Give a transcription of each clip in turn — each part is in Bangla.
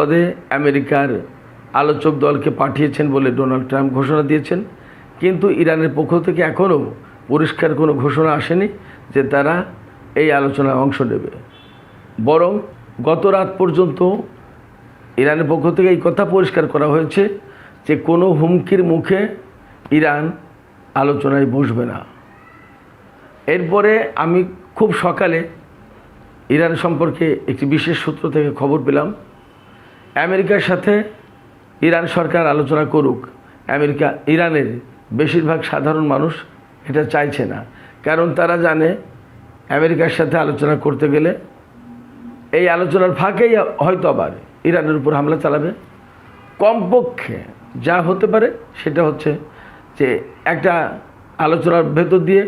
পদে আমেরিকার আলোচক দলকে পাঠিয়েছেন বলে ডোনাল্ড ট্রাম্প ঘোষণা দিয়েছেন, কিন্তু ইরানের পক্ষ থেকে এখনও পরিষ্কার কোনো ঘোষণা আসেনি যে তারা এই আলোচনায় অংশ নেবে। বরং গত রাত পর্যন্ত ইরানের পক্ষ থেকে এই কথা পরিষ্কার করা হয়েছে যে কোনো হুমকির মুখে ইরান আলোচনায় বসবে না। এরপরে আমি খুব সকালে ইরান সম্পর্কে একটি বিশেষ সূত্র থেকে খবর পেলাম, আমেরিকার সাথে ইরান সরকার আলোচনা করুক। ইরানের বেশিরভাগ সাধারণ মানুষ এটা চাইছে না, কারণ তারা জানে আমেরিকার সাথে আলোচনা করতে গেলে এই আলোচনার ফাঁকেই হয়তো আবার ইরানের উপর হামলা চালাবে। কমপক্ষে যা হতে পারে সেটা হচ্ছে যে একটা আলোচনার ভেতর দিয়ে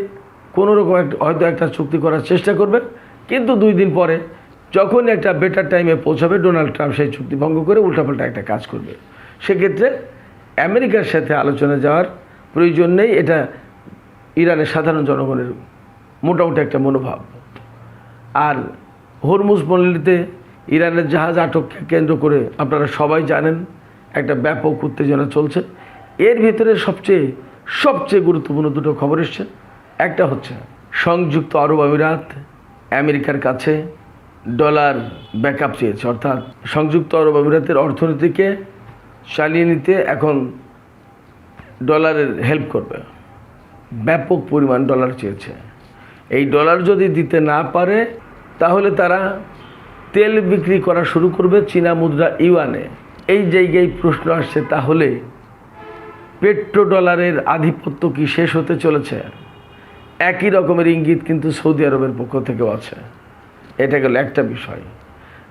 কোনো রকম হয়তো একটা চুক্তি করার চেষ্টা করবে, কিন্তু 2 দিন পরে যখন একটা বেটার টাইমে পৌঁছাবে ডোনাল্ড ট্রাম্প সেই চুক্তি ভঙ্গ করে উল্টাপাল্টা একটা কাজ করবে। সেক্ষেত্রে আমেরিকার সাথে আলোচনা যাওয়ার প্রয়োজন নেই, এটা ইরানের সাধারণ জনগণের মোটামুটি একটা মনোভাব। আর হরমুজ পল্লীতে ইরানের জাহাজ আটককে কেন্দ্র করে আপনারা সবাই জানেন একটা ব্যাপক উত্তেজনা চলছে। এর ভিতরে সবচেয়ে গুরুত্বপূর্ণ 2টো খবর এসছে। একটা হচ্ছে সংযুক্ত আরব আমিরাত আমেরিকার কাছে ডলার ব্যাকআপ চেয়েছে, অর্থাৎ সংযুক্ত আরব আমিরাতের অর্থনীতিকে চালিয়ে নিতে এখন ডলারের হেল্প করবে। ব্যাপক পরিমাণ ডলার চেয়েছে। এই ডলার যদি দিতে না পারে তাহলে তারা তেল বিক্রি করা শুরু করবে চীনা মুদ্রা ইউয়ানে। এই জায়গায় প্রশ্ন আসছে, তাহলে পেট্রো ডলারের আধিপত্য কি শেষ হতে চলেছে? একই রকমের ইঙ্গিত কিন্তু সৌদি আরবের পক্ষ থেকেও আছে। এটা গেল একটা বিষয়।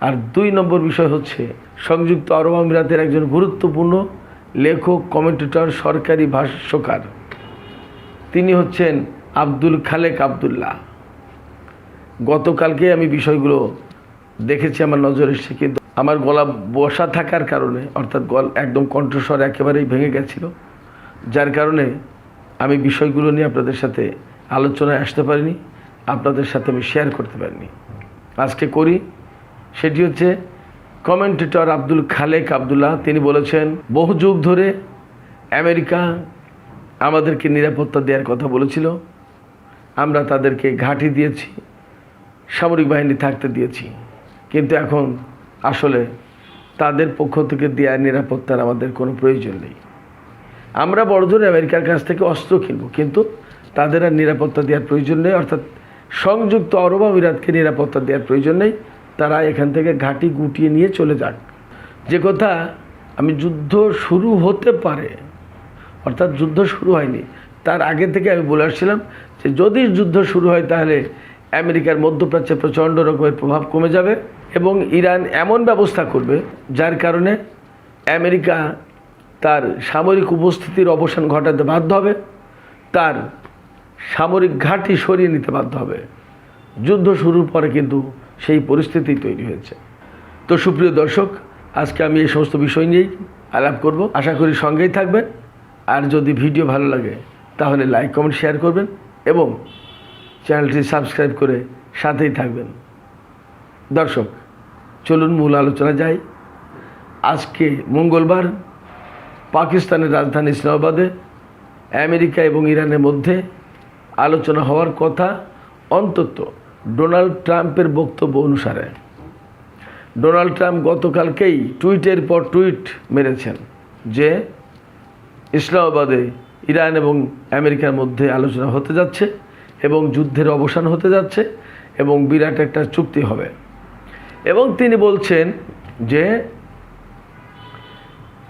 আর 2 নম্বর বিষয় হচ্ছে সংযুক্ত আরব আমিরাতের একজন গুরুত্বপূর্ণ লেখক, কমেন্টেটর, সরকারি ভাষ্যকার, তিনি হচ্ছেন আব্দুল খালেক আবদুল্লাহ। গতকালকে আমি বিষয়গুলো দেখেছি, আমার নজর এসেছে, কিন্তু আমার গলা বসা থাকার কারণে, অর্থাৎ একদম কণ্ঠস্বর একেবারেই ভেঙে গেছিল, যার কারণে আমি বিষয়গুলো নিয়ে আপনাদের সাথে আলোচনায় আসতে পারিনি, আপনাদের সাথে আমি শেয়ার করতে পারিনি। আজকে করি। সেটি হচ্ছে কমেন্টেটর আব্দুল খালেক আবদুল্লাহ। তিনি বলেছেন, বহু যুগ ধরে আমেরিকা আমাদেরকে নিরাপত্তা দেওয়ার কথা বলেছিল, আমরা তাদেরকে ঘাঁটি দিয়েছি, সামরিক বাহিনী থাকতে দিয়েছি, কিন্তু এখন আসলে তাদের পক্ষ থেকে দেওয়া নিরাপত্তার আমাদের কোনো প্রয়োজন নেই। আমরা বড়জোর আমেরিকার কাছ থেকে অস্ত্র কিনব, কিন্তু তাদের আর নিরাপত্তা দেওয়ার প্রয়োজন নেই, অর্থাৎ সংযুক্ত আরব আমিরাতকে নিরাপত্তা দেওয়ার প্রয়োজন নেই। তারা এখান থেকে ঘাঁটি গুটিয়ে নিয়ে চলে যাক। যে কথা আমি যুদ্ধ শুরু হতে পারে, অর্থাৎ যুদ্ধ শুরু হয়নি তার আগে থেকে আমি বলে আসছিলাম যে যদি যুদ্ধ শুরু হয় তাহলে আমেরিকার মধ্যপ্রাচ্যে প্রচণ্ড রকমের প্রভাব কমে যাবে এবং ইরান এমন ব্যবস্থা করবে যার কারণে আমেরিকা তার সামরিক উপস্থিতির অবসান ঘটাতে বাধ্য হবে, তার সামরিক ঘাঁটি সরিয়ে নিতে বাধ্য হবে। যুদ্ধ শুরুর পরে কিন্তু সেই পরিস্থিতি তৈরি হয়েছে। তো সুপ্রিয় দর্শক, আজকে আমি এই সমস্ত বিষয় নিয়েই আলাপ করব। আশা করি সঙ্গেই থাকবেন। আর যদি ভিডিও ভালো লাগে তাহলে লাইক, কমেন্ট, শেয়ার করবেন এবং চ্যানেলটি সাবস্ক্রাইব করে সাথেই থাকবেন। দর্শক, চলুন মূল আলোচনা যাই। আজকে মঙ্গলবার পাকিস্তানের রাজধানী ইসলামাবাদে আমেরিকা এবং ইরানের মধ্যে আলোচনা হওয়ার কথা, অন্তত ডোনাল্ড ট্রাম্পের বক্তব্য অনুসারে। ডোনাল্ড ট্রাম্প গতকালকেই টুইটের পর টুইট মেরেছেন যে ইসলামাবাদে ইরান এবং আমেরিকার মধ্যে আলোচনা হতে যাচ্ছে এবং যুদ্ধের অবসান হতে যাচ্ছে এবং বিরাট একটা চুক্তি হবে। এবং তিনি বলছেন যে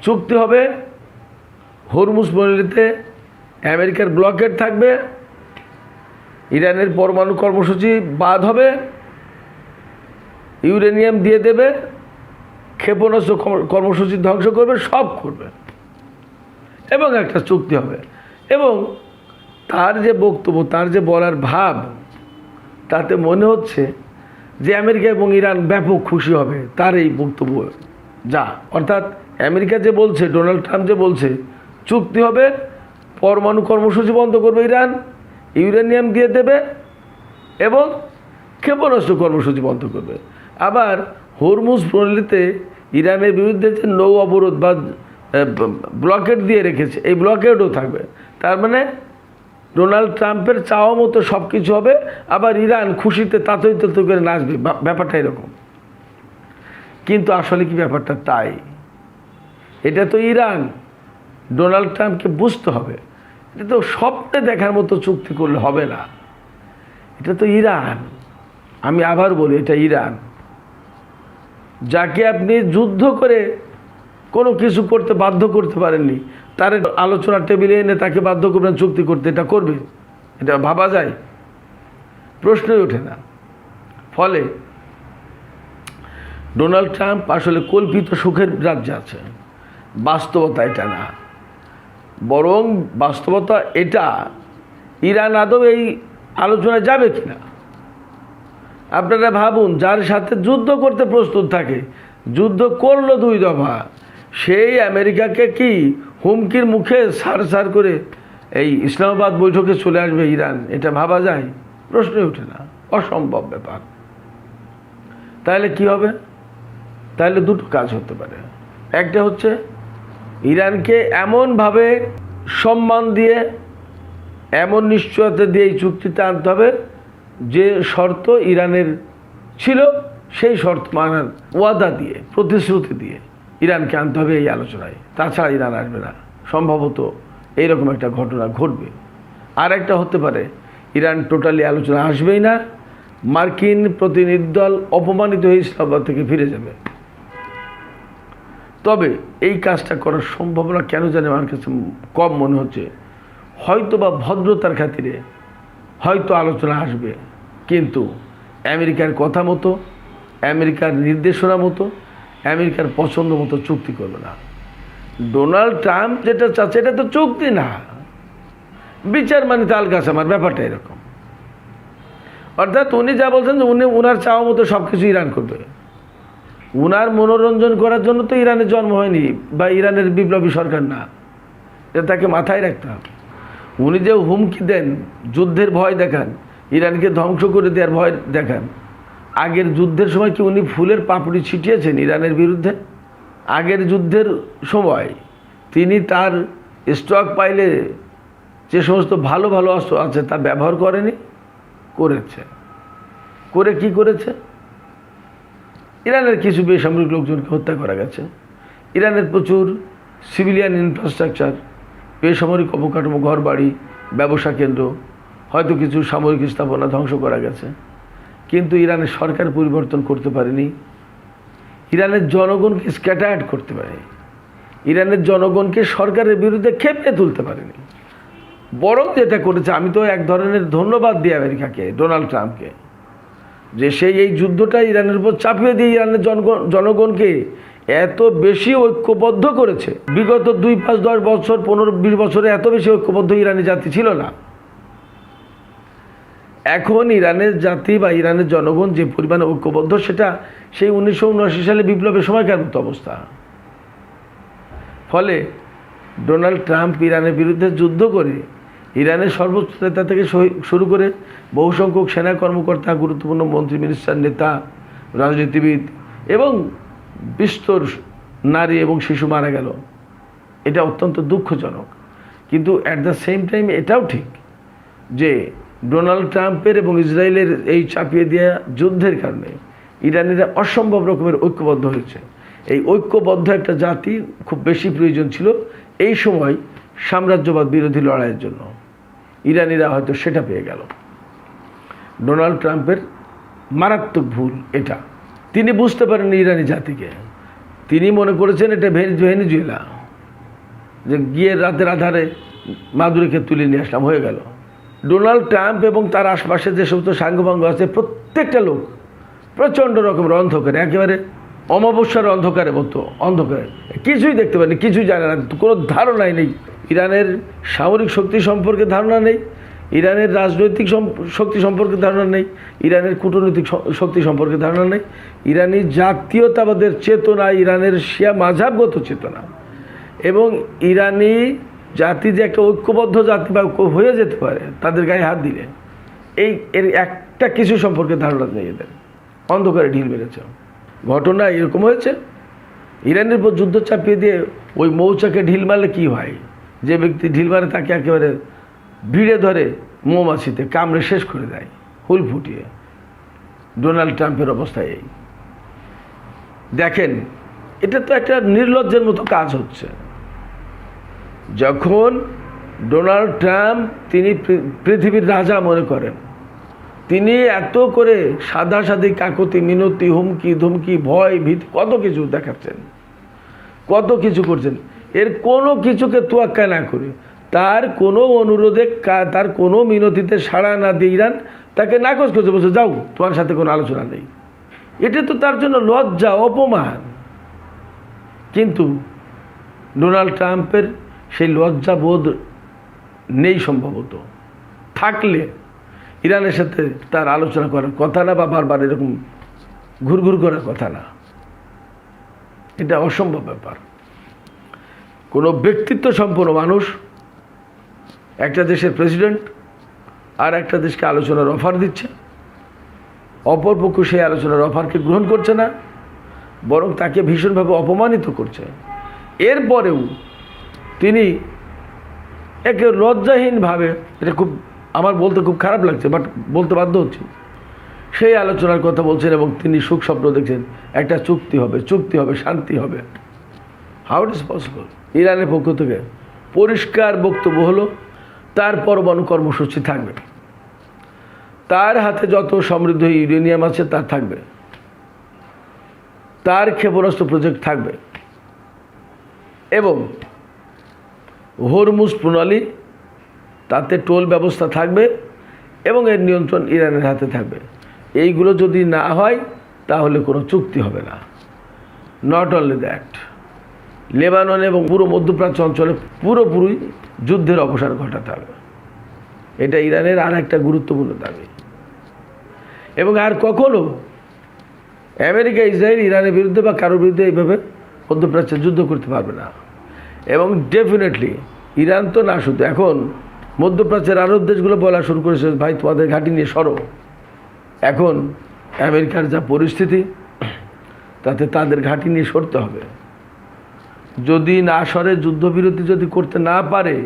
চুক্তি হবে, হরমুজ পল্লীতে আমেরিকার ব্লকেড থাকবে, ইরানের পরমাণু কর্মসূচি বাদ হবে, ইউরেনিয়াম দিয়ে দেবে, ক্ষেপণাস্ত্র কর্মসূচি ধ্বংস করবে, সব করবে এবং একটা চুক্তি হবে। এবং তার যে বক্তব্য, তার যে বলার ভাব, তাতে মনে হচ্ছে যে আমেরিকা এবং ইরান ব্যাপক খুশি হবে তার এই বক্তব্য যা। অর্থাৎ আমেরিকা যে বলছে, ডোনাল্ড ট্রাম্প যে বলছে চুক্তি হবে, পরমাণু কর্মসূচি বন্ধ করবে ইরান, ইউরেনিয়াম দিয়ে দেবে এবং ক্ষেপণাস্ত্র কর্মসূচি বন্ধ করবে। আবার হরমুজ প্রণালীতে ইরানের বিরুদ্ধে যে নৌ অবরোধ বা ব্লকেট দিয়ে রেখেছে, এই ব্লকেটও থাকবে। তার মানে ডোনাল্ড ট্রাম্পের চাওয়া মতো সব কিছু হবে, আবার ইরান খুশিতে তাতই তত করে নাচবে, ব্যাপারটা এরকম। কিন্তু আসলে কি ব্যাপারটা তাই? এটা তো ইরান, ডোনাল্ড ট্রাম্পকে বুঝতে হবে। এটা তো স্বপ্নে দেখার মতো চুক্তি করলে হবে না। এটা তো ইরান, আমি আবার বলি, এটা ইরান, যাকে আপনি যুদ্ধ করে কোনো কিছু করতে বাধ্য করতে পারেননি, তার আলোচনার টেবিলে এনে তাকে বাধ্য করবেন চুক্তি করতে। এটা করবে? এটা ভাবা যায়? প্রশ্নই ওঠে না। ফলে ডোনাল্ড ট্রাম্প আসলে কল্পিত সুখের রাজ্যে আছে, বাস্তবতা এটা না। বরং বাস্তবতা এটা, ইরান আদৌ এই আলোচনায় যাবে কিনা। আপনারা ভাবুন, যার সাথে যুদ্ধ করতে প্রস্তুত থাকে, যুদ্ধ করলো 2 দফা, সেই আমেরিকাকে কি হুমকির মুখে সার করে এই ইসলামাবাদ বৈঠকে চলে আসবে ইরান? এটা ভাবা যায়? প্রশ্নই ওঠে না, অসম্ভব ব্যাপার। তাহলে কি হবে? তাহলে দুটো কাজ হতে পারে। একটা হচ্ছে ইরানকে এমনভাবে সম্মান দিয়ে, এমন নিশ্চয়তা দিয়ে এই চুক্তিতে আনতে হবে যে শর্ত ইরানের ছিল, সেই শর্ত মানার ওয়াদা দিয়ে, প্রতিশ্রুতি দিয়ে ইরানকে আনতে হবে এই আলোচনায়। তাছাড়া ইরান আসবে না। সম্ভবত এইরকম একটা ঘটনা ঘটবে। আর একটা হতে পারে, ইরান টোটালি আলোচনা আসবেই না, মার্কিন প্রতিনিধি দল অপমানিত হয়ে ইসলামাবাদ থেকে ফিরে যাবে। তবে এই কাজটা করার সম্ভাবনা কেন জানি আমার কাছে কম মনে হচ্ছে। হয়তো বা ভদ্রতার খাতিরে হয়তো আলোচনা আসবে, কিন্তু আমেরিকার কথা মতো, আমেরিকার নির্দেশনা মতো, আমেরিকার পছন্দ মতো চুক্তি করবে না। ডোনাল্ড ট্রাম্প যেটা চাচ্ছে এটা তো চুক্তি না, বিচার মানে তাল গাছ। আমার ব্যাপারটা এরকম। অর্থাৎ উনি যা বলছেন যে উনার চাওয়া মতো সব কিছু ইরান করবে। উনার মনোরঞ্জন করার জন্য তো ইরানের জন্ম হয়নি, বা ইরানের বিপ্লবী সরকার না। এটা তাকে মাথায় রাখতে হবে। উনি যে হুমকি দেন, যুদ্ধের ভয় দেখান, ইরানকে ধ্বংস করে দেওয়ার ভয় দেখান, আগের যুদ্ধের সময় কি উনি ফুলের পাপড়ি ছিটিয়েছেন ইরানের বিরুদ্ধে? আগের যুদ্ধের সময় তিনি তার স্টক পাইলে যে সমস্ত ভালো ভালো অস্ত্র আছে তা ব্যবহার করেনি? করেছে। করে কি করেছে? ইরানের কিছু বেসামরিক লোকজনকে হত্যা করা গেছে। ইরানের প্রচুর সিভিলিয়ান ইনফ্রাস্ট্রাকচার, বেসামরিক অবকাঠামো, ঘরবাড়ি, ব্যবসা কেন্দ্র, হয়তো কিছু সামরিক স্থাপনা ধ্বংস করা গেছে। কিন্তু ইরানের সরকার পরিবর্তন করতে পারেনি, ইরানের জনগণকে স্ক্যাটার্ড করতে পারেনি, ইরানের জনগণকে সরকারের বিরুদ্ধে খেপে তুলতে পারেনি। বরং যেটা করেছে, আমি তো এক ধরনের ধন্যবাদ দিই আমেরিকাকে, ডোনাল্ড ট্রাম্পকে, যে সেই এই যুদ্ধটা ইরানের উপর চাপিয়ে দিয়ে ইরানের জনগণকে এত বেশি ঐক্যবদ্ধ করেছে। বিগত 2, 5, 10 বছর, 15, 20 বছরে এত বেশি ঐক্যবদ্ধ ইরানি জাতি ছিল না। এখন ইরানের জাতি বা ইরানের জনগণ যে পরিমাণে ঐক্যবদ্ধ, সেটা সেই 1979 সালে বিপ্লবের সময়কার মতো অবস্থা। ফলে ডোনাল্ড ট্রাম্প ইরানের বিরুদ্ধে যুদ্ধ করে ইরানের সর্বোচ্চ নেতা থেকে শুরু করে বহু সংখ্যক সেনা কর্মকর্তা, গুরুত্বপূর্ণ মন্ত্রী, মিনিস্টার, নেতা, রাজনীতিবিদ এবং বিস্তর নারী এবং শিশু মারা গেল। এটা অত্যন্ত দুঃখজনক। কিন্তু অ্যাট দ্য সেম টাইম এটাও ঠিক যে ডোনাল্ড ট্রাম্পের এবং ইসরায়েলের এই চাপিয়ে দেওয়া যুদ্ধের কারণে ইরানিরা অসম্ভব রকমের ঐক্যবদ্ধ হয়েছে। এই ঐক্যবদ্ধ একটা জাতি খুব বেশি প্রয়োজন ছিল এই সময় সাম্রাজ্যবাদ বিরোধী লড়াইয়ের জন্য। ইরানিরা হয়তো সেটা পেয়ে গেল। ডোনাল্ড ট্রাম্পের মারাত্মক ভুল এটা। তিনি বুঝতে পারেননি ইরানি জাতিকে। তিনি মনে করেছেন এটা ভেনেজুয়েলা, যে গিয়ে রাতের আধারে মাদুরিকে তুলে নিয়ে আসলাম, হয়ে গেল। ডোনাল্ড ট্রাম্প এবং তার আশপাশে যে সমস্ত সাঙ্গপাঙ্গ আছে, প্রত্যেকটা লোক প্রচণ্ড রকমের অন্ধকারে, একেবারে অমাবস্যার অন্ধকারের মতো অন্ধকারে, কিছুই দেখতে পারেনি, কিছুই জানে না, কোনো ধারণাই নেই। ইরানের সামরিক শক্তি সম্পর্কে ধারণা নেই, ইরানের রাজনৈতিক শক্তি সম্পর্কে ধারণা নেই, ইরানের কূটনৈতিক শক্তি সম্পর্কে ধারণা নেই, ইরানি জাতীয়তাবাদের চেতনা, ইরানের শিয়া মাযহাবগত চেতনা এবং ইরানি জাতি যে একটা ঐক্যবদ্ধ জাতি বা হয়ে যেতে পারে তাদের গায়ে হাত দিলে, এর একটা কিছু সম্পর্কে ধারণা নেই। এদের অন্ধকারে ঢিল মেরেছে। ঘটনা এরকম হয়েছে ইরানের উপর যুদ্ধ চাপিয়ে দিয়ে ওই মৌচাকে ঢিল মারলে কী হয়? যে ব্যক্তি ঢিল মারে তাকে একেবারে ভিড়ে ধরে মৌমাছিতে কামড়ে শেষ করে দেয়, হুল ফুটিয়ে। ডোনাল্ড ট্রাম্পের অবস্থা এই। দেখেন, এটা তো একটা নির্লজ্জের মতো কাজ হচ্ছে। যখন ডোনাল্ড ট্রাম্প তিনি পৃথিবীর রাজা মনে করেন, তিনি এত করে সাদাসাদি কাকতি মিনতি হুমকি ধুমকি ভয় ভীতি কত কিছু দেখাচ্ছেন, কত কিছু করছেন, এর কোনো কিছুকে তোয়াক্কা না করে, তার কোনো অনুরোধে তার কোনো মিনতিতে সাড়া না দিয়ে ইরান তাকে নাকচ করছে, বলছে যাও, তোমার সাথে কোনো আলোচনা নেই। এটা তো তার জন্য লজ্জা, অপমান। কিন্তু ডোনাল্ড ট্রাম্পের সেই লজ্জা বোধ নেই সম্ভবত। থাকলে ইরানের সাথে তার আলোচনা করার কথা না, বা বারবার এরকম ঘুরঘুর করার কথা না। এটা অসম্ভব ব্যাপার। কোনো ব্যক্তিত্ব সম্পন্ন মানুষ, একটা দেশের প্রেসিডেন্ট আর একটা দেশকে আলোচনার অফার দিচ্ছে, অপরপক্ষ সেই আলোচনার অফারকে গ্রহণ করছে না, বরং তাকে ভীষণভাবে অপমানিত করছে। এরপরেও তিনি একে লজ্জাহীনভাবে, এটা খুব আমার বলতে খুব খারাপ লাগছে, বাট বলতে বাধ্য হচ্ছি, সেই আলোচনার কথা বলছেন এবং তিনি সুখ স্বপ্ন দেখছেন একটা চুক্তি হবে, চুক্তি হবে, শান্তি হবে। How it is possible? ইরানের পক্ষ থেকে পরিষ্কার বক্তব্য হলো তার পরমাণু কর্মসূচি থাকবে, তার হাতে যত সমৃদ্ধ ইউরেনিয়াম আছে তা থাকবে, তার ক্ষেপণাস্ত্র প্রজেক্ট থাকবে, এবং হরমুজ প্রণালী তাতে টোল ব্যবস্থা থাকবে এবং এর নিয়ন্ত্রণ ইরানের হাতে থাকবে। এইগুলো যদি না হয় তাহলে কোনো চুক্তি হবে না। নট অনলি দ্যাট, লেবানন এবং পুরো মধ্যপ্রাচ্য অঞ্চলে পুরোপুরি যুদ্ধের অবসান ঘটাতে হবে। এটা ইরানের আর একটা গুরুত্বপূর্ণ দাবি। এবং আর কখনো আমেরিকা, ইসরায়েল ইরানের বিরুদ্ধে বা কারোর বিরুদ্ধে এইভাবে মধ্যপ্রাচ্যে যুদ্ধ করতে পারবে না। এবং ডেফিনেটলি ইরান তো না, শুধু এখন মধ্যপ্রাচ্যের আরব দেশগুলো বলা শুরু করেছে, ভাই তোমাদের ঘাঁটি নিয়ে সরো। এখন আমেরিকার যা পরিস্থিতি, তাতে তাদের ঘাঁটি নিয়ে সরতে হবে। যদি না সরে, যুদ্ধবিরতি যদি করতে না পারে,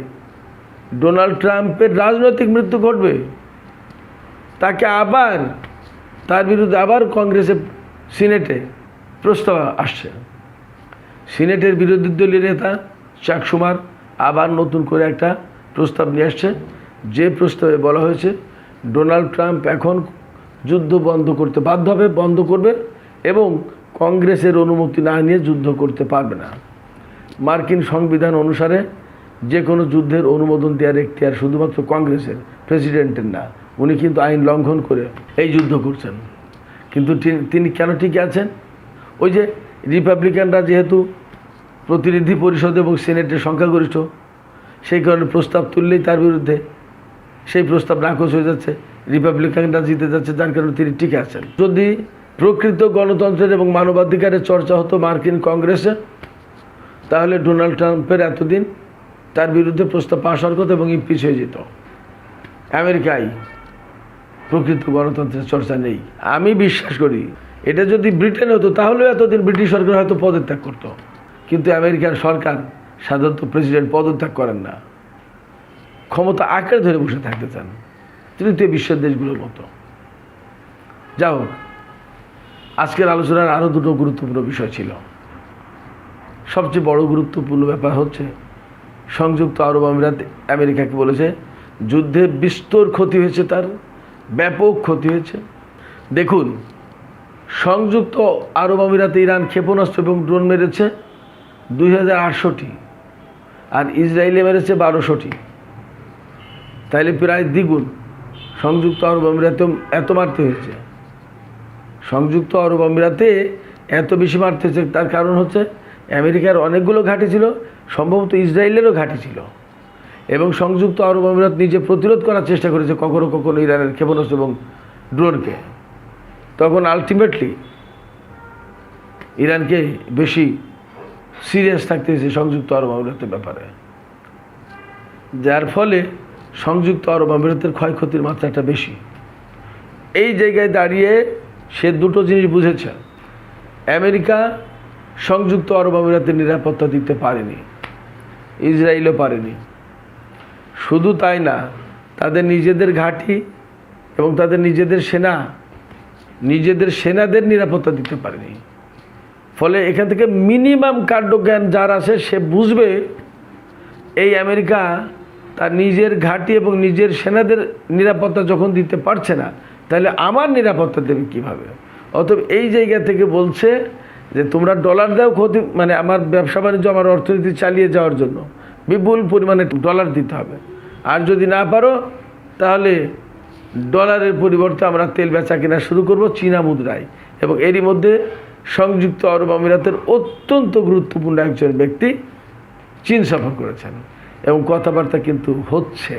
ডোনাল্ড ট্রাম্পের রাজনৈতিক মৃত্যু ঘটবে। তাকে আবার, তার বিরুদ্ধে আবার কংগ্রেসে, সিনেটে প্রস্তাব আসছে। সিনেটের বিরোধী দলীয় নেতা চাক শুমার আবার নতুন করে একটা প্রস্তাব নিয়ে আসছে, যে প্রস্তাবে বলা হয়েছে ডোনাল্ড ট্রাম্প এখন যুদ্ধ বন্ধ করতে বাধ্য হবে, বন্ধ করবে, এবং কংগ্রেসের অনুমতি না নিয়ে যুদ্ধ করতে পারবে না। মার্কিন সংবিধান অনুসারে যে কোনো যুদ্ধের অনুমোদন দেওয়ার এখতিয়ার শুধুমাত্র কংগ্রেসের, প্রেসিডেন্টের না। উনি কিন্তু আইন লঙ্ঘন করে এই যুদ্ধ করছেন। কিন্তু তিনি কেন টিকে আছেন? ওই যে রিপাবলিকানরা যেহেতু প্রতিনিধি পরিষদ এবং সিনেটের সংখ্যাগরিষ্ঠ, সেই কারণে প্রস্তাব তুললেই তার বিরুদ্ধে সেই প্রস্তাব নাকচ হয়ে যাচ্ছে, রিপাবলিকানরা জিতে যাচ্ছে, যার কারণে তিনি টিকে আছেন। যদি প্রকৃত গণতন্ত্রের এবং মানবাধিকারের চর্চা হতো মার্কিন কংগ্রেসে, তাহলে ডোনাল্ড ট্রাম্পের এতদিন তার বিরুদ্ধে প্রস্তাব পাশ হওয়ার কথা এবং ইমপিচ হয়ে যেত। আমেরিকায় প্রকৃত গণতন্ত্রের চর্চা নেই। আমি বিশ্বাস করি এটা যদি ব্রিটেন হতো তাহলেও এতদিন ব্রিটিশ সরকার হয়তো পদত্যাগ করত, কিন্তু আমেরিকার সরকার, সাধারণত প্রেসিডেন্ট পদত্যাগ করেন না, ক্ষমতা আঁকড়ে ধরে বসে থাকতে চান, তৃতীয় বিশ্বের দেশগুলোর মতো। যাই হোক, আজকের আলোচনার আরও দুটো গুরুত্বপূর্ণ বিষয় ছিল। সবচেয়ে বড় গুরুত্বপূর্ণ ব্যাপার হচ্ছে সংযুক্ত আরব আমিরাত আমেরিকাকে বলেছে যুদ্ধে বিস্তর ক্ষতি হয়েছে, তার ব্যাপক ক্ষতি হয়েছে। দেখুন, সংযুক্ত আরব আমিরাতে ইরান ক্ষেপণাস্ত্র এবং ড্রোন মেরেছে 2800টি, আর ইসরায়েলে মেরেছে 1200টি। তাইলে প্রায় দ্বিগুণ সংযুক্ত আরব আমিরাতে এত মারতে হয়েছে। সংযুক্ত আরব আমিরাতে এত বেশি মারতে হয়েছে, তার কারণ হচ্ছে আমেরিকার অনেকগুলো ঘাঁটি ছিল, সম্ভবত ইসরায়েলেরও ঘাঁটি ছিল, এবং সংযুক্ত আরব আমিরাত নিজে প্রতিরোধ করার চেষ্টা করেছে কখনো কখনো ইরানের ক্ষেপণাস্ত্র এবং ড্রোনকে। তখন আলটিমেটলি ইরানকে বেশি সিরিয়াস থাকতে হয়েছে সংযুক্ত আরব আমিরাতের ব্যাপারে, যার ফলে সংযুক্ত আরব আমিরাতের ক্ষয়ক্ষতির মাত্রাটা বেশি। এই জায়গায় দাঁড়িয়ে সে দুটো জিনিস বুঝেছে। আমেরিকা সংযুক্ত আরব আমিরাতের নিরাপত্তা দিতে পারেনি, ইসরায়েলও পারেনি। শুধু তাই না, তাদের নিজেদের ঘাঁটি এবং তাদের নিজেদের সেনাদের নিরাপত্তা দিতে পারেনি। ফলে এখান থেকে মিনিমাম কাণ্ডজ্ঞান যার আছে সে বুঝবে এই আমেরিকা তার নিজের ঘাঁটি এবং নিজের সেনাদের নিরাপত্তা যখন দিতে পারছে না, তাহলে আমার নিরাপত্তা দেবে কীভাবে? অতএব এই জায়গা থেকে বলছে যে তোমরা ডলার দাও ক্ষতি, মানে আমার ব্যবসা বাণিজ্য, আমার অর্থনীতি চালিয়ে যাওয়ার জন্য বিপুল পরিমাণে ডলার দিতে হবে। আর যদি না পারো তাহলে ডলারের পরিবর্তে আমরা তেল বেচা কেনা শুরু করব চীনা মুদ্রায়। এবং এরই মধ্যে সংযুক্ত আরব আমিরাতের অত্যন্ত গুরুত্বপূর্ণ একজন ব্যক্তি চীন সফর করেছেন এবং কথাবার্তা কিন্তু হচ্ছে।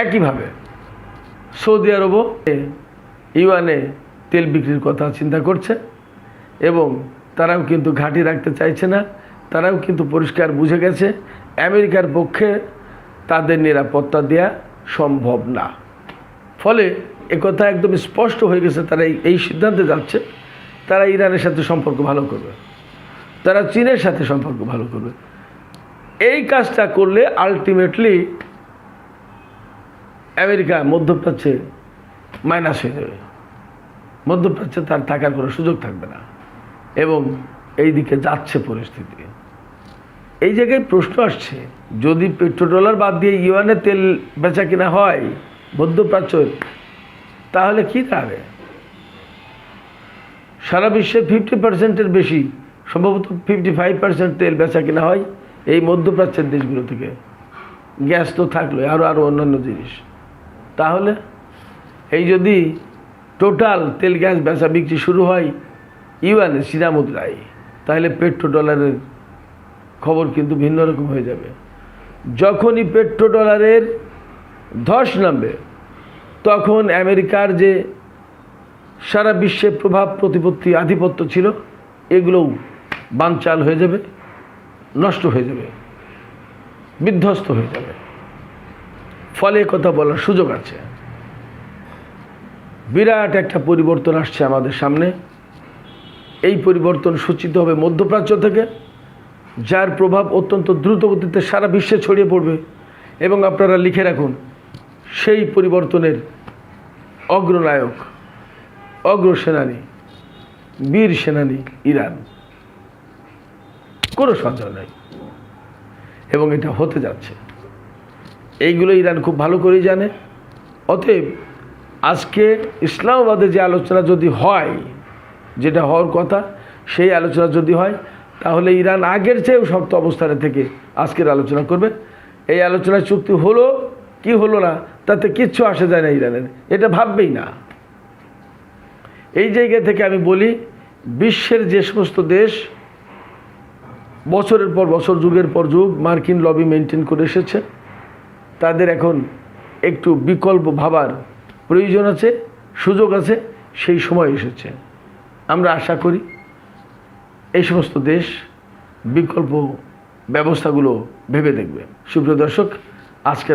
একইভাবে সৌদি আরবও ইউয়ানে তেল বিক্রির কথা চিন্তা করছে এবং তারাও কিন্তু ঘাঁটি রাখতে চাইছে না। তারাও কিন্তু পরিষ্কার বুঝে গেছে আমেরিকার পক্ষে তাদের নিরাপত্তা দেয়া সম্ভব না। ফলে একথা একদম স্পষ্ট হয়ে গেছে, তারা এই সিদ্ধান্তে যাচ্ছে তারা ইরানের সাথে সম্পর্ক ভালো করবে, তারা চীনের সাথে সম্পর্ক ভালো করবে। এই কাজটা করলে আলটিমেটলি আমেরিকা মধ্যপ্রাচ্যে মাইনাস হয়ে যাবে, মধ্যপ্রাচ্যে তার থাকার কোনো সুযোগ থাকবে না এবং এই দিকে যাচ্ছে পরিস্থিতি। এই জায়গায় প্রশ্ন আসছে, যদি পেট্রোডলার বাদ দিয়ে ইউয়ানে তেল বেচা কিনা হয় মধ্যপ্রাচ্যের, তাহলে কী দাঁড়াবে? সারা বিশ্বের 50%-এর বেশি, সম্ভবত 55% তেল বেচা কিনা হয় এই মধ্যপ্রাচ্যের দেশগুলো থেকে। গ্যাস তো থাকলো, আরও অন্যান্য জিনিস। তাহলে এই যদি টোটাল তেল গ্যাস বেচা বিক্রি শুরু হয় ইউয়ানে চীনা মুদ্রায়, তাহলে পেট্রোডলারের খবর কিন্তু ভিন্ন রকম হয়ে যাবে। যখনই পেট্রোডলারের ধস নামবে, তখন আমেরিকার যে সারা বিশ্বে প্রভাব প্রতিপত্তি আধিপত্য ছিল, এগুলোও বানচাল হয়ে যাবে, নষ্ট হয়ে যাবে, বিধ্বস্ত হয়ে যাবে। ফলে কথা বলার সুযোগ আছে। বিরাট একটা পরিবর্তন আসছে আমাদের সামনে। এই পরিবর্তন সূচিত হবে মধ্যপ্রাচ্য থেকে, যার প্রভাব অত্যন্ত দ্রুত গতিতে সারা বিশ্বে ছড়িয়ে পড়বে। এবং আপনারা লিখে রাখুন, সেই পরিবর্তনের অগ্রনায়ক, অগ্রসেনানী, বীর সেনানী ইরান, কোনো সন্দেহ নেই। এবং এটা হতে যাচ্ছে, এইগুলো ইরান খুব ভালো করেই জানে। অতএব আজকে ইসলামাবাদে যে আলোচনা যদি হয়, যেটা হওয়ার কথা, সেই আলোচনা যদি হয়, তাহলে ইরান আগের চেয়েও শক্ত অবস্থানে থেকে আজকের আলোচনা করবে। এই আলোচনায় চুক্তি হলো কি হলো না তাতে কিচ্ছু আসে যায় না ইরানের, এটা ভাববেই না। এই জায়গা থেকে আমি বলি, বিশ্বের যে সমস্ত দেশ বছরের পর বছর, যুগের পর যুগ মার্কিন লবি মেনটেন করে এসেছে, তাদের এখন একটু বিকল্প ভাবার প্রয়োজন আছে, সুযোগ আছে, সেই সময় এসেছে। আমরা আশা করি এই সমস্ত দেশ বিকল্প ব্যবস্থাগুলো ভেবে দেখবে। সুপ্রিয় দর্শক, আজকের